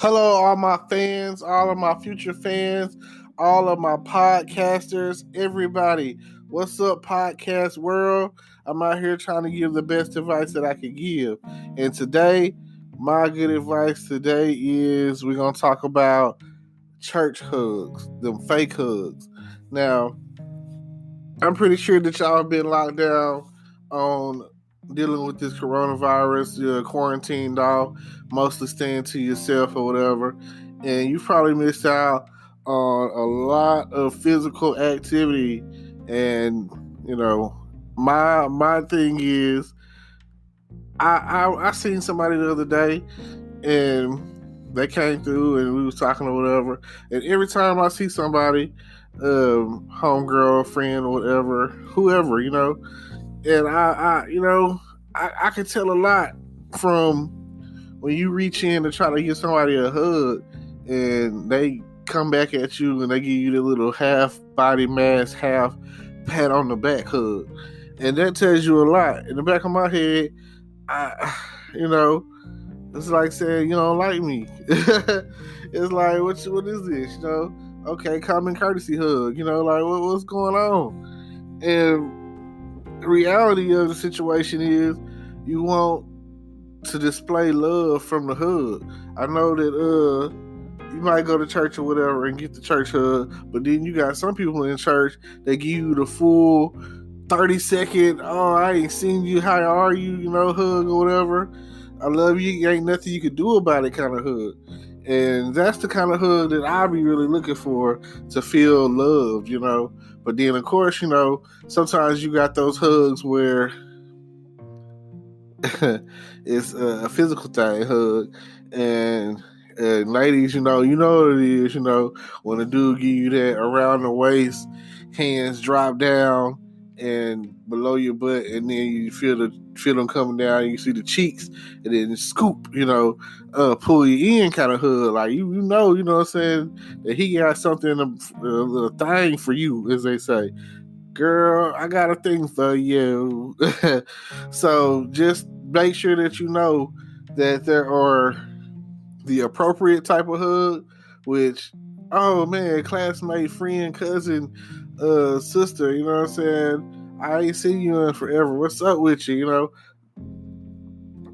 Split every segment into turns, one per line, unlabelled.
Hello, all my fans, all of my future fans, all of my podcasters, everybody. What's up, podcast world? I'm out here trying to give the best advice that I can give. And today, my good advice today is we're going to talk about church hugs, them fake hugs. Now, I'm pretty sure that y'all have been locked down on dealing with this coronavirus, you're quarantined off, mostly staying to yourself or whatever, and you probably missed out on a lot of physical activity. And my thing is, I seen somebody the other day, and they came through, and we was talking or whatever. And every time I see somebody, homegirl, friend, or whatever, whoever, and I can tell a lot from when you reach in to try to give somebody a hug and they come back at you and they give you the little half body mass, half pat on the back hug. And that tells you a lot. In the back of my head, it's like saying, you don't like me. It's like, what is this? Okay, common courtesy hug. What's going on? And the reality of the situation is you want to display love from the hug. I know that you might go to church or whatever and get the church hug, but then you got some people in church that give you the full 30-second, oh, I ain't seen you, how are you, hug or whatever. I love you, ain't nothing you can do about it kind of hug. And that's the kind of hug that I be really looking for, to feel loved, But then, of course, sometimes you got those hugs where it's a physical thing, hug. And ladies, you know what it is, when a dude give you that around the waist, hands drop down and below your butt, and then you feel them coming down, and you see the cheeks, and then scoop, pull you in kind of hug. Like, you know what I'm saying, that he got something, a thing for you, as they say. Girl, I got a thing for you. So just make sure that you know that there are the appropriate type of hug, which, oh man, classmate, friend, cousin, sister, you know what I'm saying? I ain't seen you in forever. What's up with you?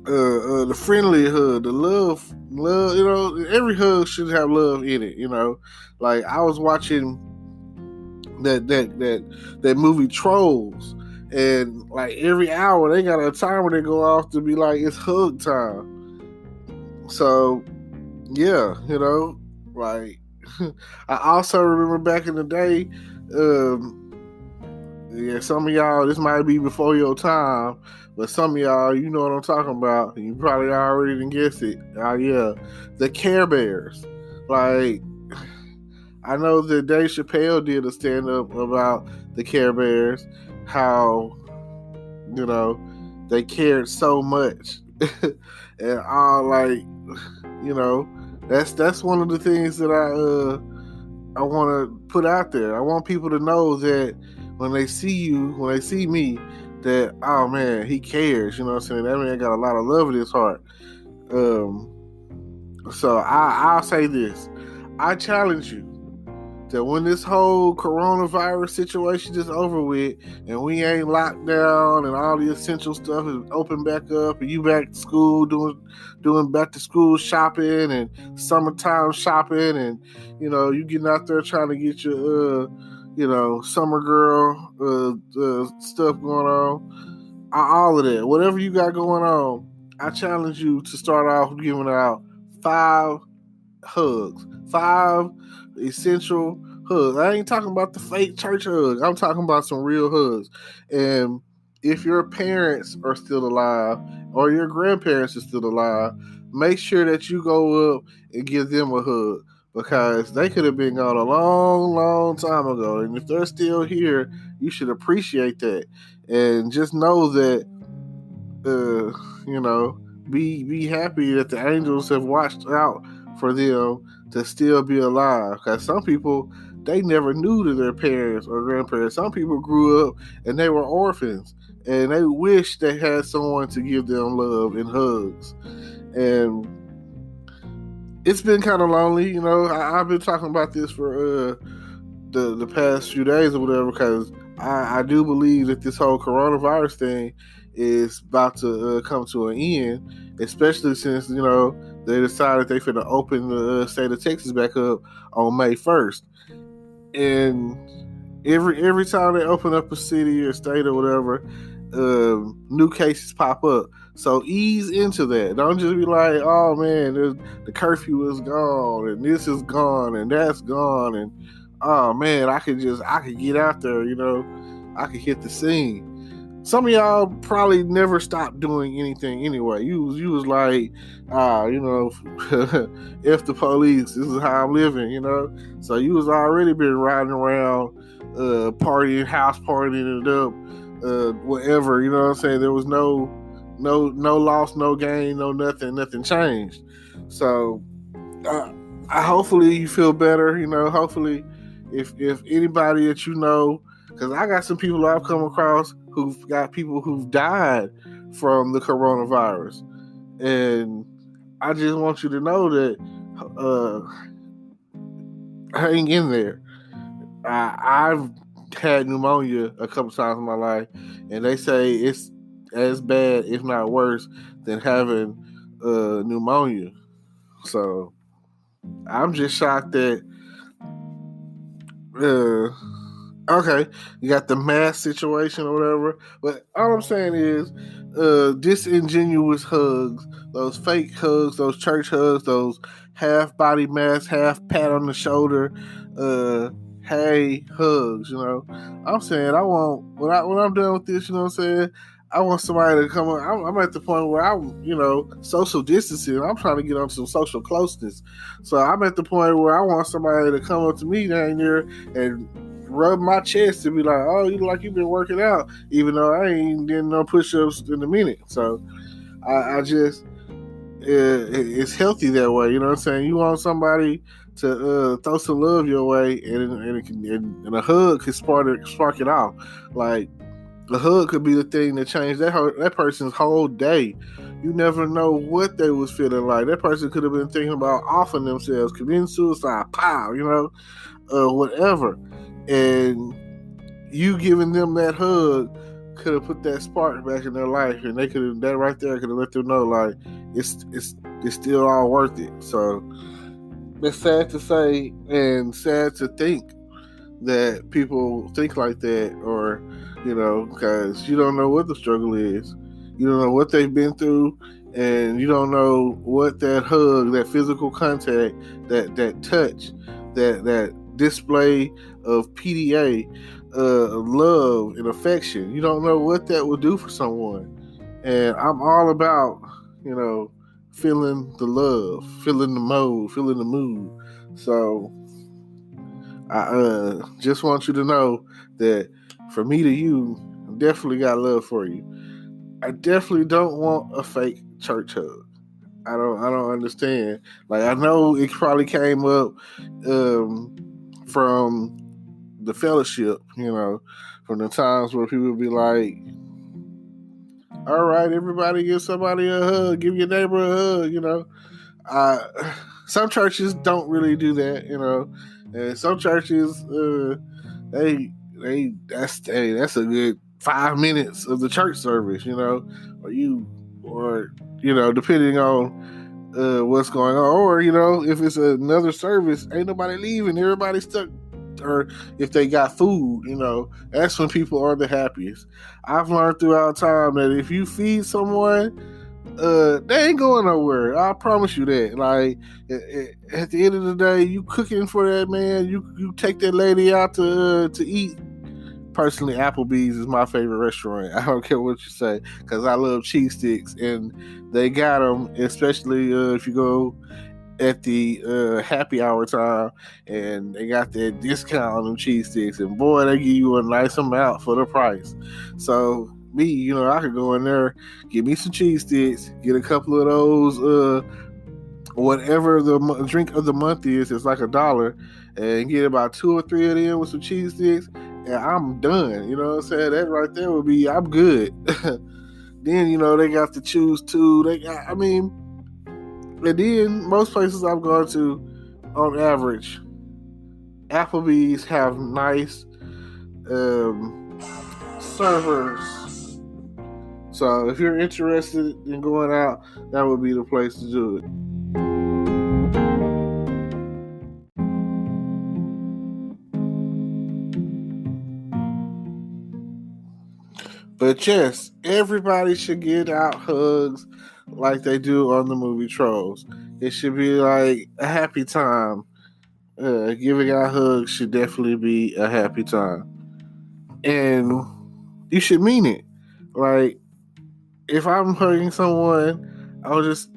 The friendly hug, the love, every hug should have love in it, Like, I was watching that movie Trolls, and like every hour they got a timer they go off to be like, it's hug time. So yeah, like I also remember back in the day, some of y'all, this might be before your time, but some of y'all, you know what I'm talking about. You probably already didn't guess it. The Care Bears. Like, I know that Dave Chappelle did a stand-up about the Care Bears, how, they cared so much. And all, like, that's one of the things that I want to put out there. I want people to know that when they see me, that, oh man, he cares, you know what I'm saying? That man got a lot of love in his heart. So I'll say this. I challenge you that when this whole coronavirus situation is over with and we ain't locked down and all the essential stuff is open back up and you back to school doing back to school shopping and summertime shopping, and you getting out there trying to get your summer girl stuff going on, all of that, whatever you got going on, I challenge you to start off giving out 5 hugs, 5 essential hugs. I ain't talking about the fake church hug. I'm talking about some real hugs. And if your parents are still alive or your grandparents are still alive, make sure that you go up and give them a hug, because they could have been gone a long, long time ago. And if they're still here, you should appreciate that. And just know that, be happy that the angels have watched out for them to still be alive. Because some people, they never knew to their parents or grandparents. Some people grew up and they were orphans, and they wish they had someone to give them love and hugs. And it's been kind of lonely. I've been talking about this for the past few days or whatever, because I do believe that this whole coronavirus thing is about to come to an end, especially since they decided they finna open the state of Texas back up on May 1st, and every time they open up a city or state or whatever, new cases pop up. So ease into that. Don't just be like, oh man, the curfew is gone and this is gone and that's gone, and oh man, I could get out there, I could hit the scene. Some of y'all probably never stopped doing anything anyway. You was like, F the police, this is how I'm living, So you was already been riding around, partying, house partying it up, whatever, you know what I'm saying? There was no loss, no gain, no nothing changed. So I hopefully you feel better, hopefully if anybody that because I got some people I've come across who've got people who've died from the coronavirus, and I just want you to know that hang in there. I've had pneumonia a couple times in my life, and they say it's as bad, if not worse, than having pneumonia. So I'm just shocked that okay, you got the mask situation or whatever, but all I'm saying is disingenuous hugs, those fake hugs, those church hugs, those half body masks, half pat on the shoulder, hey hugs, I'm saying I want, when I'm done with this, what I'm saying, I want somebody to come on. I'm at the point where I'm, social distancing. I'm trying to get on some social closeness. So I'm at the point where I want somebody to come up to me down there and rub my chest and be like, oh, you look like you've been working out, even though I ain't doing no push-ups in a minute. So I just, it's healthy that way. You know what I'm saying? You want somebody to throw some love your way, and a hug can spark it off. Like, a hug could be the thing that changed that person's whole day. You never know what they was feeling like. That person could have been thinking about offing themselves, committing suicide, whatever. And you giving them that hug could have put that spark back in their life, and that right there could have let them know, like, it's still all worth it. So it's sad to say and sad to think that people think like that, or because you don't know what the struggle is, you don't know what they've been through, and you don't know what that hug, that physical contact, that touch, that display of PDA, of love and affection, you don't know what that will do for someone. And I'm all about feeling the love, feeling the mode, feeling the mood. So I just want you to know that from me to you, I definitely got love for you. I definitely don't want a fake church hug. I don't understand. Like, I know it probably came up from the fellowship, from the times where people would be like, all right, everybody give somebody a hug, give your neighbor a hug, some churches don't really do that, and some churches, that's a good 5 minutes of the church service, or depending on what's going on, or if it's another service, ain't nobody leaving, everybody's stuck. Or if they got food, that's when people are the happiest. I've learned throughout time that if you feed someone, they ain't going nowhere. I promise you that. Like, at the end of the day, you cooking for that man, you take that lady out to eat. Personally, Applebee's is my favorite restaurant. I don't care what you say, because I love cheese sticks, and they got them, especially if you go at the happy hour time, and they got that discount on them cheese sticks, and boy, they give you a nice amount for the price. So me, I could go in there, get me some cheese sticks, get a couple of those, whatever the drink of the month is, it's like $1, and get about 2 or 3 of them with some cheese sticks, and I'm done. You know what I'm saying? That right there would be, I'm good. Then, they got to choose too. And then most places I've gone to, on average, Applebee's have nice servers. So if you're interested in going out, that would be the place to do it. But yes, everybody should get out hugs like they do on the movie Trolls. It should be like a happy time. Giving out hugs should definitely be a happy time. And you should mean it. Like, if I'm hugging someone, I'll just,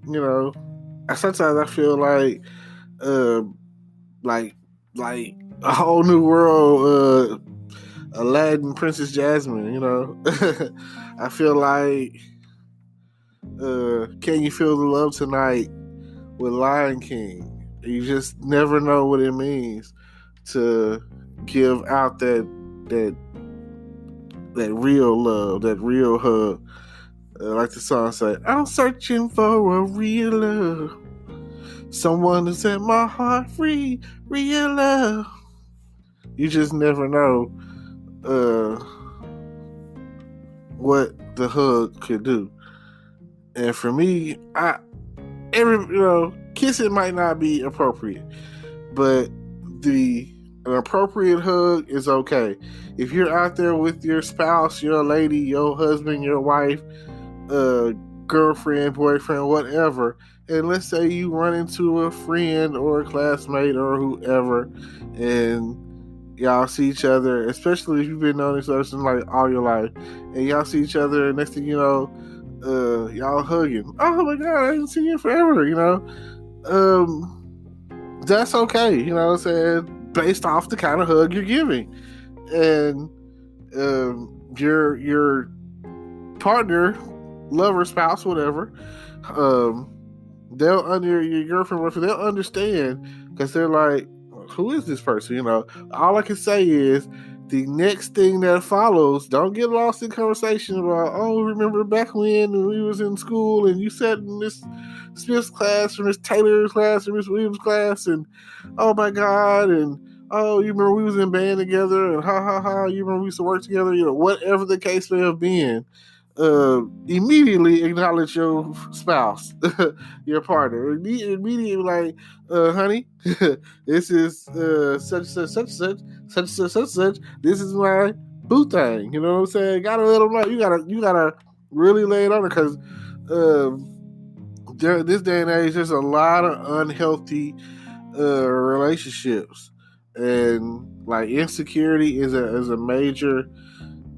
sometimes I feel uh, like, like a whole new world, Aladdin, Princess Jasmine, I feel like, Can You Feel the Love Tonight with Lion King. You just never know what it means to give out that real love, that real hug. Like the song say, I'm searching for a real love, someone to set my heart free, real love. You just never know what the hug could do. And for me, kissing might not be appropriate, but an appropriate hug is okay. If you're out there with your spouse, your lady, your husband, your wife, girlfriend, boyfriend, whatever, and let's say you run into a friend or a classmate or whoever, and y'all see each other, especially if you've been knowing each other since like all your life, and y'all see each other, and next thing you know, y'all hugging. Oh my God, I haven't seen you forever, that's okay, you know what I'm saying, based off the kind of hug you're giving. And your partner, lover, spouse, whatever, your girlfriend, they'll understand, because they're like, who is this person? All I can say is the next thing that follows, don't get lost in conversation about, oh, remember back when we was in school and you sat in Miss Smith's class or Miss Taylor's class or Miss Williams' class, and oh my God, and oh, you remember we was in band together, and ha ha ha, you remember we used to work together, whatever the case may have been. Immediately acknowledge your spouse, your partner. Immediately like, honey, this is such such. This is my boo thing. You know what I'm saying? Gotta let them know. You gotta really lay it on her, because this day and age, there's a lot of unhealthy relationships, and like insecurity is a major.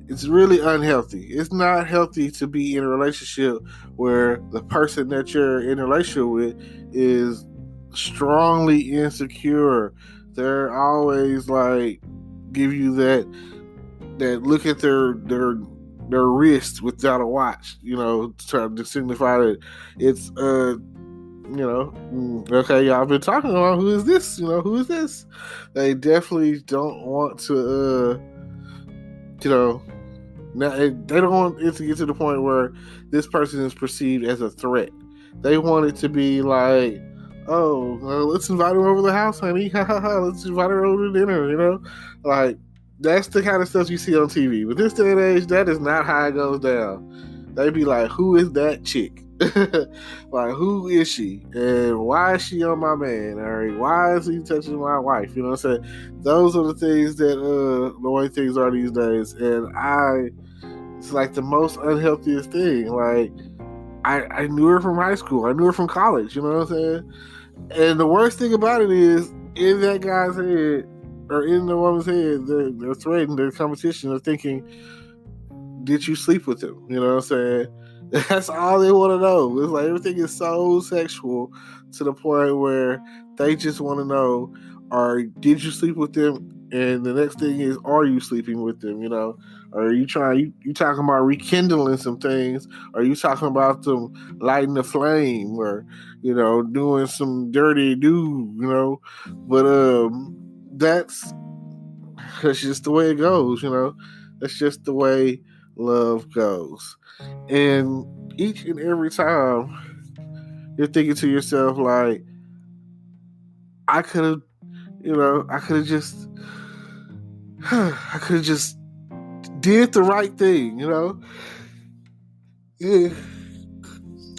It's really unhealthy. It's not healthy to be in a relationship where the person that you're in a relationship with is strongly insecure. They're always like give you that look at their wrist without a watch, trying to signify that it's okay, y'all been talking about who is this? Who is this? They definitely don't want to now, they don't want it to get to the point where this person is perceived as a threat. They want it to be like, oh, let's invite her over to the house, honey. Let's invite her over to dinner, Like, that's the kind of stuff you see on TV. But this day and age, that is not how it goes down. They be like, who is that chick? Like, who is she? And why is she on my man? Or why is he touching my wife? You know what I'm saying? Those are the things that the way things are these days. And it's like the most unhealthiest thing. Like, I knew her from high school. I knew her from college. You know what I'm saying? And the worst thing about it is, in that guy's head, or in the woman's head, they're threatened, their competition, they're thinking, did you sleep with him? You know what I'm saying? That's all they want to know. It's like everything is so sexual to the point where they just want to know, or did you sleep with them? And the next thing is, are you sleeping with them? Or are you you talking about rekindling some things? Or are you talking about them lighting the flame, or doing some dirty do? But that's just the way it goes. That's just the way love goes. And each and every time You're thinking to yourself like, I could have, I could have just, I could have just did the right thing, Yeah.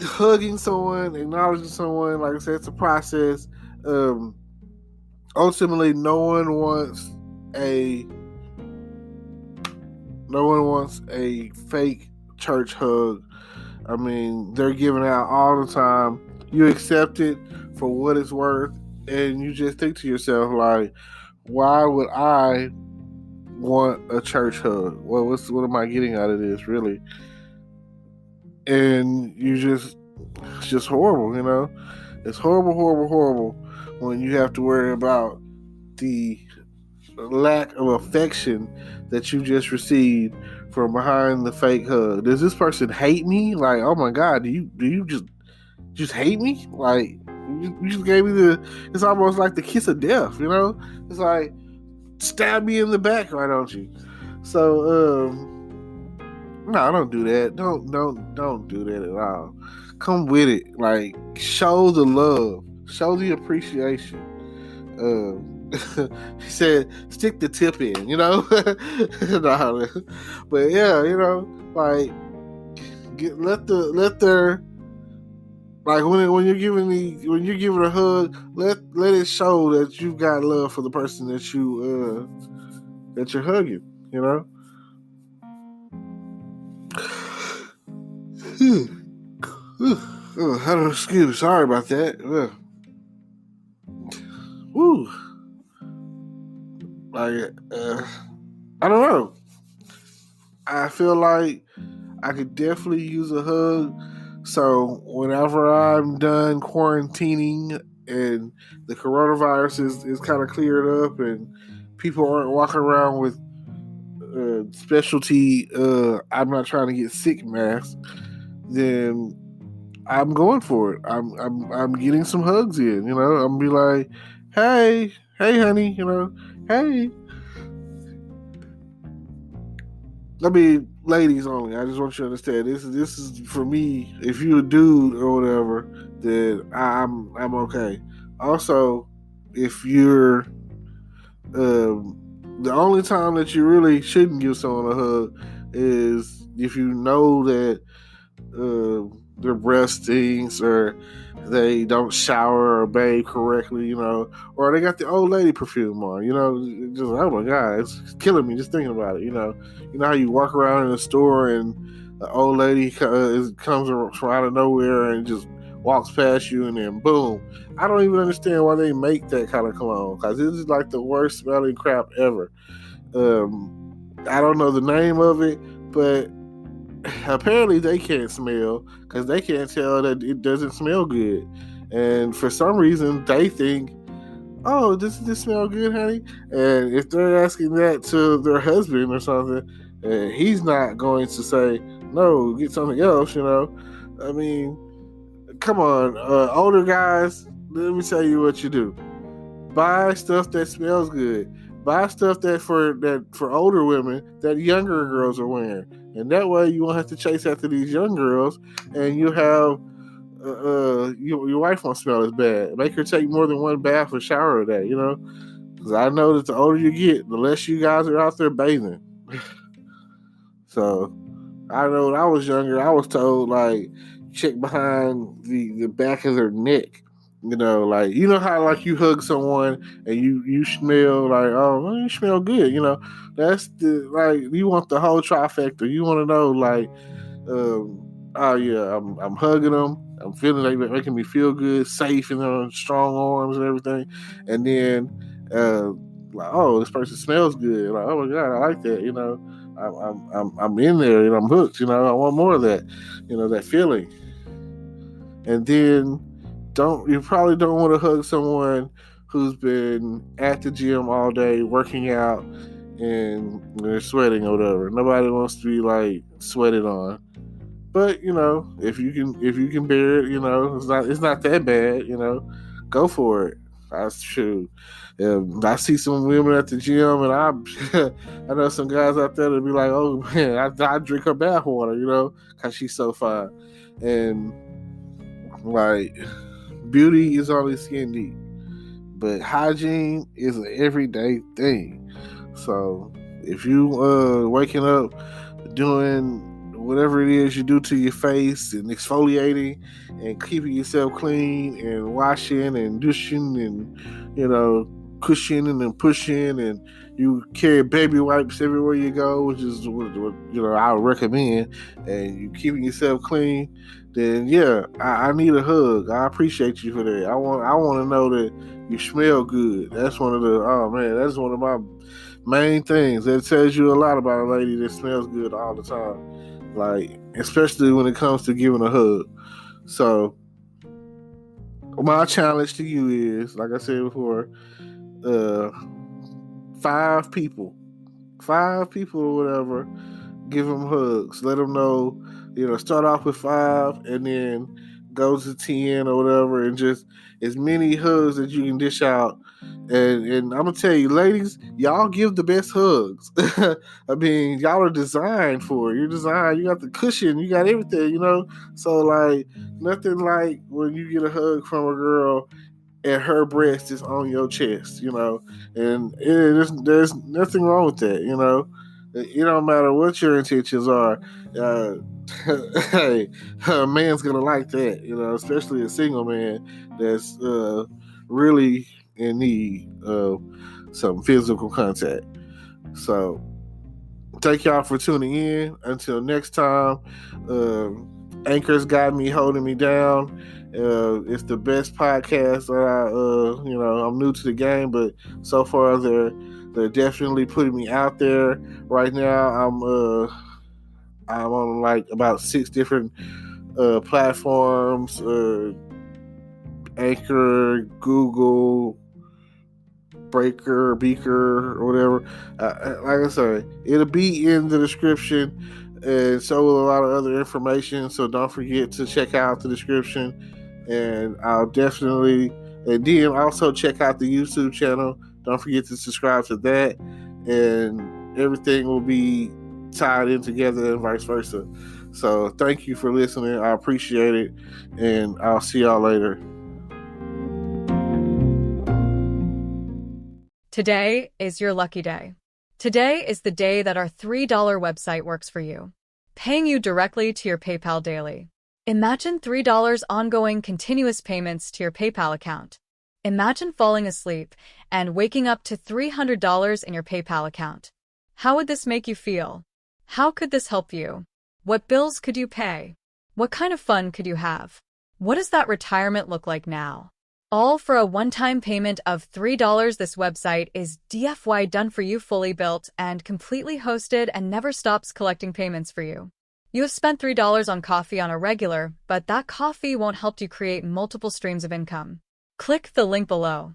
Hugging someone, acknowledging someone, like I said, it's a process. Ultimately, no one wants a fake church hug. I mean, they're giving out all the time. You accept it for what it's worth, and you just think to yourself, like, why would I want a church hug? Well, what am I getting out of this, really? And it's just horrible, It's horrible, horrible, horrible when you have to worry about the lack of affection that you just received from behind the fake hug. Does this person hate me? Like, oh my God, do you just hate me? Like, you just gave me it's almost like the kiss of death, It's like, stab me in the back, why don't you? So, no, don't do that. Don't do that at all. Come with it. Like, show the love. Show the appreciation. He said, stick the tip in, no, but yeah, like, let their, like, when you're giving a hug, let it show that you've got love for the person that you're hugging, Excuse me, sorry about that. Woo. Like, I don't know. I feel like I could definitely use a hug. So whenever I'm done quarantining and the coronavirus is kind of cleared up and people aren't walking around with specialty I'm not trying to get sick masks, then I'm going for it. I'm getting some hugs in, I'm be like, hey honey, hey. I mean, ladies only. I just want you to understand this is for me. If you're a dude or whatever, then I'm okay. Also, if you're the only time that you really shouldn't give someone a hug is if you know that their breath stinks or they don't shower or bathe correctly, or they got the old lady perfume on, just, oh my God, it's killing me just thinking about it, You know how you walk around in a store and the old lady comes from out of nowhere and just walks past you and then boom. I don't even understand why they make that kind of cologne, because this is like the worst smelling crap ever. I don't know the name of it, but apparently they can't smell because they can't tell that it doesn't smell good, and for some reason they think, oh, does this smell good, honey? And if they're asking that to their husband or something, he's not going to say, no, get something else. I mean, come on, older guys, let me tell you what you do. Buy stuff that smells good. Buy stuff that for older women that younger girls are wearing, and that way you won't have to chase after these young girls, and you have your wife won't smell as bad. Make her take more than one bath or shower a day, because I know that the older you get, the less you guys are out there bathing. So I know when I was younger, I was told, like, check behind the back of their neck. Like, how, like, you hug someone and you smell like, oh, you smell good. That's like, you want the whole trifecta. You want to know, like, oh yeah, I'm hugging them. I'm feeling like they're making me feel good, safe in their strong arms and everything. And then, like, oh, this person smells good. Like, oh my God, I like that. I'm in there and I'm hooked. I want more of that. That feeling. And then you probably don't want to hug someone who's been at the gym all day working out and they're sweating or whatever. Nobody wants to be like sweated on. But if you can bear it, it's not that bad. Go for it. That's true. I see some women at the gym, and I know some guys out there that be like, oh man, I drink her bath water, because she's so fine. And Like, beauty is only skin deep, but hygiene is an everyday thing. So if you waking up doing whatever it is you do to your face and exfoliating and keeping yourself clean and washing and douching and cushioning and pushing, and you carry baby wipes everywhere you go, which is what I would recommend, and you keeping yourself clean, then yeah, I need a hug. I appreciate you for that. I want to know that you smell good. That's one of that's one of my main things. That tells you a lot about a lady that smells good all the time. Like, especially when it comes to giving a hug. So my challenge to you is, like I said before, 5 people or whatever, give them hugs. Let them know, start off with 5 and then go to 10 or whatever, and just as many hugs that you can dish out. And I'm gonna tell you, ladies, y'all give the best hugs. I mean, y'all are designed for it. You're designed. You got the cushion. You got everything. So like nothing like when you get a hug from a girl and her breast is on your chest. And there's nothing wrong with that. It don't matter what your intentions are. Hey, a man's gonna like that. Especially a single man that's really in need of some physical contact. So thank y'all for tuning in. Until next time, Anchor's got me holding me down. It's the best podcast that I'm new to the game, but so far they're definitely putting me out there. Right now I'm on like about 6 different platforms, Anchor, Google, Breaker, Beaker, or whatever. Like I said, it'll be in the description, and so will a lot of other information. So don't forget to check out the description, and I'll definitely, and then also check out the YouTube channel. Don't forget to subscribe to that, and everything will be tied in together and vice versa. So thank you for listening. I appreciate it, and I'll see y'all later.
Today is your lucky day. Today is the day that our $3 website works for you, paying you directly to your PayPal daily. Imagine $3 ongoing continuous payments to your PayPal account. Imagine falling asleep and waking up to $300 in your PayPal account. How would this make you feel? How could this help you? What bills could you pay? What kind of fun could you have? What does that retirement look like now? All for a one-time payment of $3. This website is DFY done for you, fully built and completely hosted, and never stops collecting payments for you. You have spent $3 on coffee on a regular, but that coffee won't help you create multiple streams of income. Click the link below.